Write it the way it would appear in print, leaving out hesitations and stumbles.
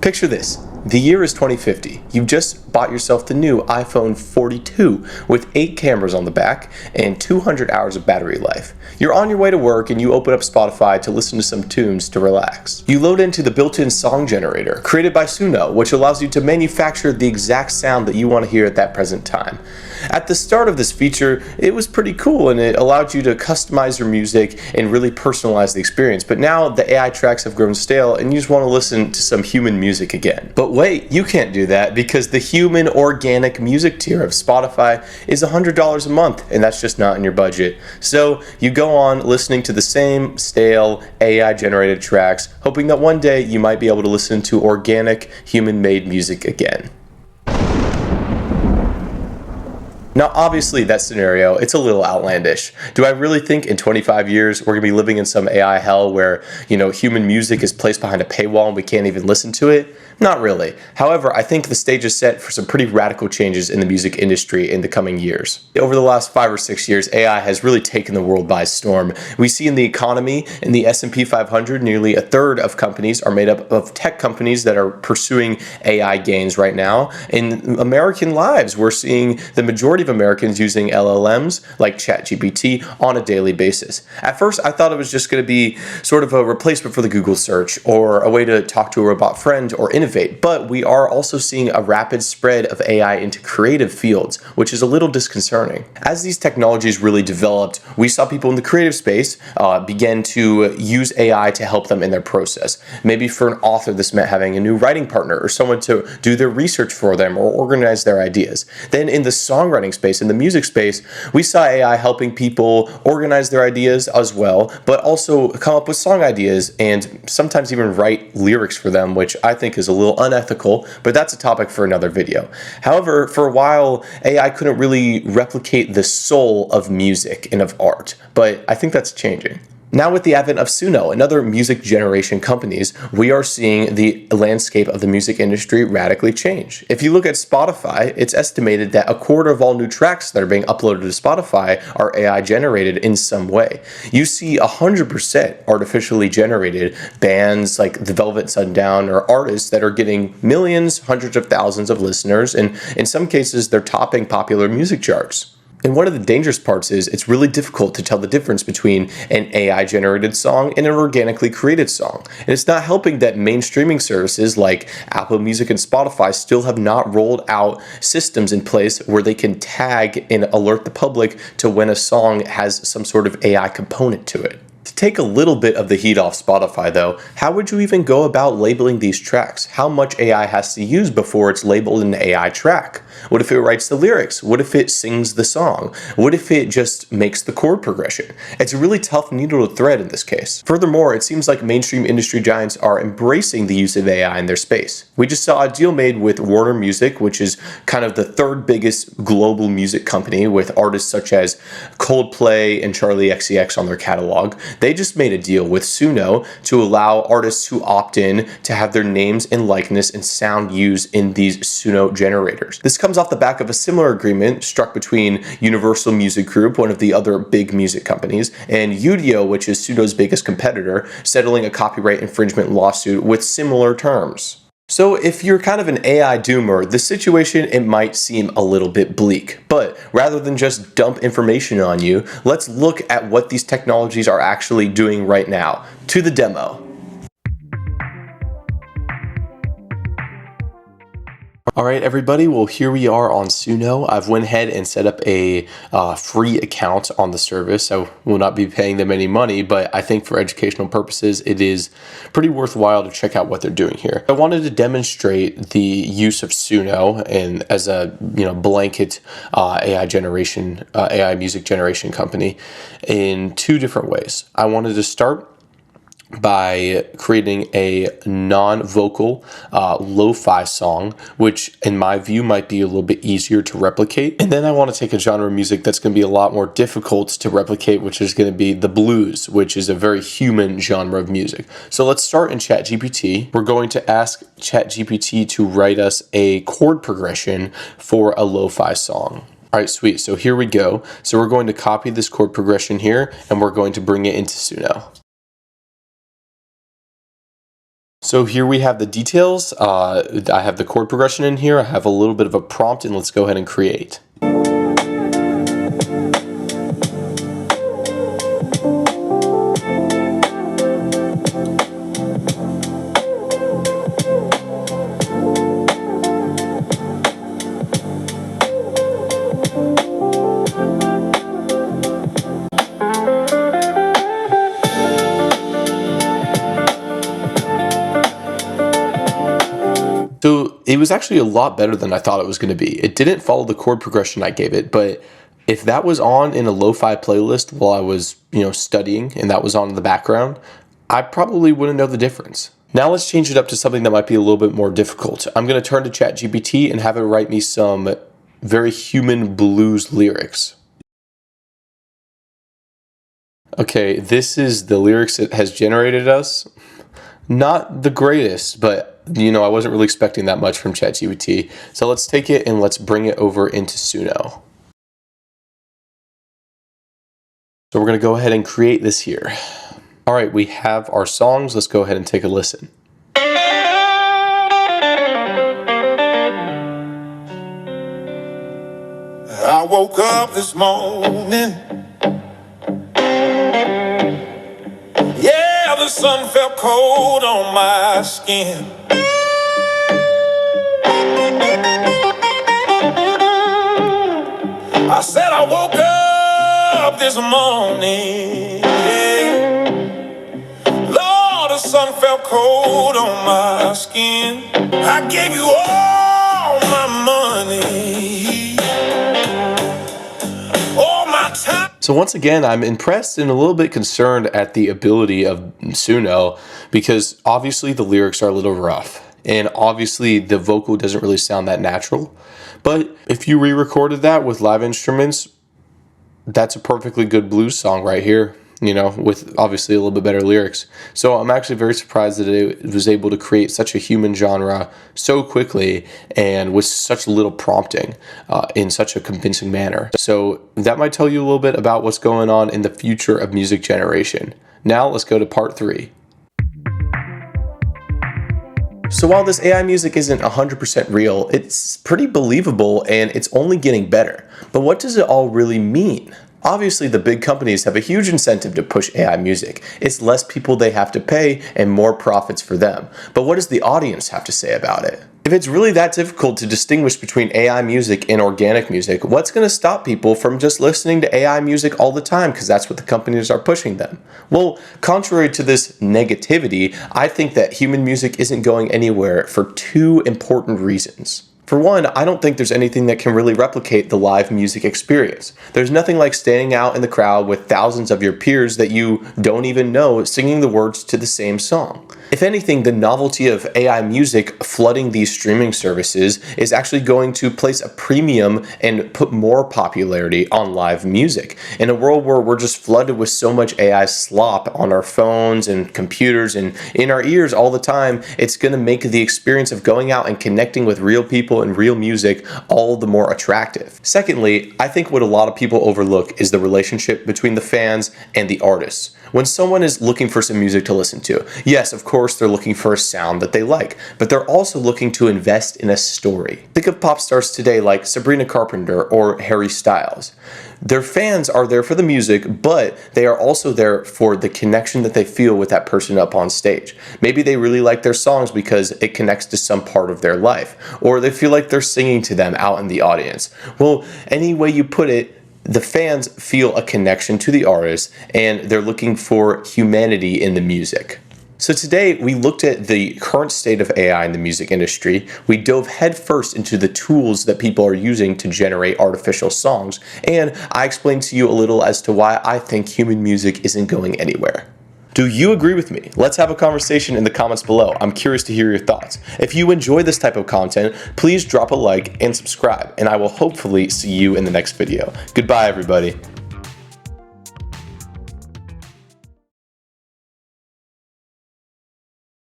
Picture this. The year is 2050. You've just bought yourself the new iPhone 42 with 8 cameras on the back and 200 hours of battery life. You're on your way to work and you open up Spotify to listen to some tunes to relax. You load into the built-in song generator created by Suno, which allows you to manufacture the exact sound that you want to hear at that present time. At the start of this feature, it was pretty cool and it allowed you to customize your music and really personalize the experience. But now the AI tracks have grown stale and you just want to listen to some human music again. But wait, you can't do that because the human organic music tier of Spotify is $100 a month and that's just not in your budget. So you go on listening to the same stale AI generated tracks, hoping that one day you might be able to listen to organic human-made music again. Now, obviously, that scenario, it's a little outlandish. Do I really think in 25 years we're going to be living in some AI hell where, human music is placed behind a paywall and we can't even listen to it? Not really. However, I think the stage is set for some pretty radical changes in the music industry in the coming years. Over the last 5 or 6 years, AI has really taken the world by storm. We see in the economy, in the S&P 500, nearly a third of companies are made up of tech companies that are pursuing AI gains right now. In American lives, we're seeing the majority of Americans using LLMs like ChatGPT on a daily basis. At first, I thought it was just going to be sort of a replacement for the Google search or a way to talk to a robot friend or innovate, but we are also seeing a rapid spread of AI into creative fields, which is a little disconcerting. As these technologies really developed, we saw people in the creative space begin to use AI to help them in their process. Maybe for an author, this meant having a new writing partner or someone to do their research for them or organize their ideas. Then in the songwriting space, in the music space, we saw AI helping people organize their ideas as well, but also come up with song ideas and sometimes even write lyrics for them, which I think is a little unethical, but that's a topic for another video. However, for a while, AI couldn't really replicate the soul of music and of art, but I think that's changing. Now with the advent of Suno and other music generation companies, we are seeing the landscape of the music industry radically change. If you look at Spotify, it's estimated that a quarter of all new tracks that are being uploaded to Spotify are AI generated in some way. You see 100% artificially generated bands like The Velvet Sundown or artists that are getting millions, hundreds of thousands of listeners, and in some cases they're topping popular music charts. And one of the dangerous parts is it's really difficult to tell the difference between an AI-generated song and an organically created song. And it's not helping that main streaming services like Apple Music and Spotify still have not rolled out systems in place where they can tag and alert the public to when a song has some sort of AI component to it. To take a little bit of the heat off Spotify though, how would you even go about labeling these tracks? How much AI has to use before it's labeled an AI track? What if it writes the lyrics? What if it sings the song? What if it just makes the chord progression? It's a really tough needle to thread in this case. Furthermore, it seems like mainstream industry giants are embracing the use of AI in their space. We just saw a deal made with Warner Music, which is kind of the third biggest global music company with artists such as Coldplay and Charli XCX on their catalog. They just made a deal with Suno to allow artists who opt in to have their names and likeness and sound used in these Suno generators. This comes off the back of a similar agreement struck between Universal Music Group, one of the other big music companies, and Udio, which is Suno's biggest competitor, settling a copyright infringement lawsuit with similar terms. So if you're kind of an AI doomer, the situation, it might seem a little bit bleak. But rather than just dump information on you, let's look at what these technologies are actually doing right now. To the demo. All right, everybody, well, here we are on Suno. I've went ahead and set up a free account on the service. I will not be paying them any money, but I think for educational purposes, it is pretty worthwhile to check out what they're doing here. I wanted to demonstrate the use of Suno and as a blanket AI music generation company in 2 different ways. I wanted to start by creating a non-vocal lo-fi song, which in my view might be a little bit easier to replicate. And then I want to take a genre of music that's going to be a lot more difficult to replicate, which is going to be the blues, which is a very human genre of music. So let's start in ChatGPT. We're going to ask ChatGPT to write us a chord progression for a lo-fi song. All right, sweet. So here we go. So we're going to copy this chord progression here, and we're going to bring it into Suno. So here we have the details. I have the chord progression in here. I have a little bit of a prompt, and let's go ahead and create. So it was actually a lot better than I thought it was going to be. It didn't follow the chord progression I gave it, but if that was on in a lo-fi playlist while I was, studying and that was on in the background, I probably wouldn't know the difference. Now let's change it up to something that might be a little bit more difficult. I'm going to turn to ChatGPT and have it write me some very human blues lyrics. Okay, this is the lyrics it has generated us. Not the greatest, but I wasn't really expecting that much from ChatGPT. So let's take it and let's bring it over into Suno. So we're going to go ahead and create this here. All right, we have our songs. Let's go ahead and take a listen. I woke up this morning. Yeah, the sun felt cold on my skin. I said I woke up this morning. Yeah. Lord, the sun felt cold on my skin. I gave you all my money, all my time. So once again, I'm impressed and a little bit concerned at the ability of Suno, because obviously the lyrics are a little rough and obviously the vocal doesn't really sound that natural. But if you re-recorded that with live instruments, that's a perfectly good blues song right here, with obviously a little bit better lyrics. So I'm actually very surprised that it was able to create such a human genre so quickly and with such little prompting in such a convincing manner. So that might tell you a little bit about what's going on in the future of music generation. Now let's go to part 3. So while this AI music isn't 100% real, it's pretty believable and it's only getting better. But what does it all really mean? Obviously, the big companies have a huge incentive to push AI music. It's less people they have to pay and more profits for them. But what does the audience have to say about it? If it's really that difficult to distinguish between AI music and organic music, what's going to stop people from just listening to AI music all the time because that's what the companies are pushing them? Well, contrary to this negativity, I think that human music isn't going anywhere for 2 important reasons. For one, I don't think there's anything that can really replicate the live music experience. There's nothing like standing out in the crowd with thousands of your peers that you don't even know singing the words to the same song. If anything, the novelty of AI music flooding these streaming services is actually going to place a premium and put more popularity on live music. In a world where we're just flooded with so much AI slop on our phones and computers and in our ears all the time, it's going to make the experience of going out and connecting with real people and real music all the more attractive. Secondly, I think what a lot of people overlook is the relationship between the fans and the artists. When someone is looking for some music to listen to, yes, of course, they're looking for a sound that they like, but they're also looking to invest in a story. Think of pop stars today like Sabrina Carpenter or Harry Styles. Their fans are there for the music, but they are also there for the connection that they feel with that person up on stage. Maybe they really like their songs because it connects to some part of their life, or they feel like they're singing to them out in the audience. Well, any way you put it, the fans feel a connection to the artist and they're looking for humanity in the music. So today we looked at the current state of AI in the music industry. We dove headfirst into the tools that people are using to generate artificial songs, and I explained to you a little as to why I think human music isn't going anywhere. Do you agree with me? Let's have a conversation in the comments below. I'm curious to hear your thoughts. If you enjoy this type of content, please drop a like and subscribe, and I will hopefully see you in the next video. Goodbye, everybody.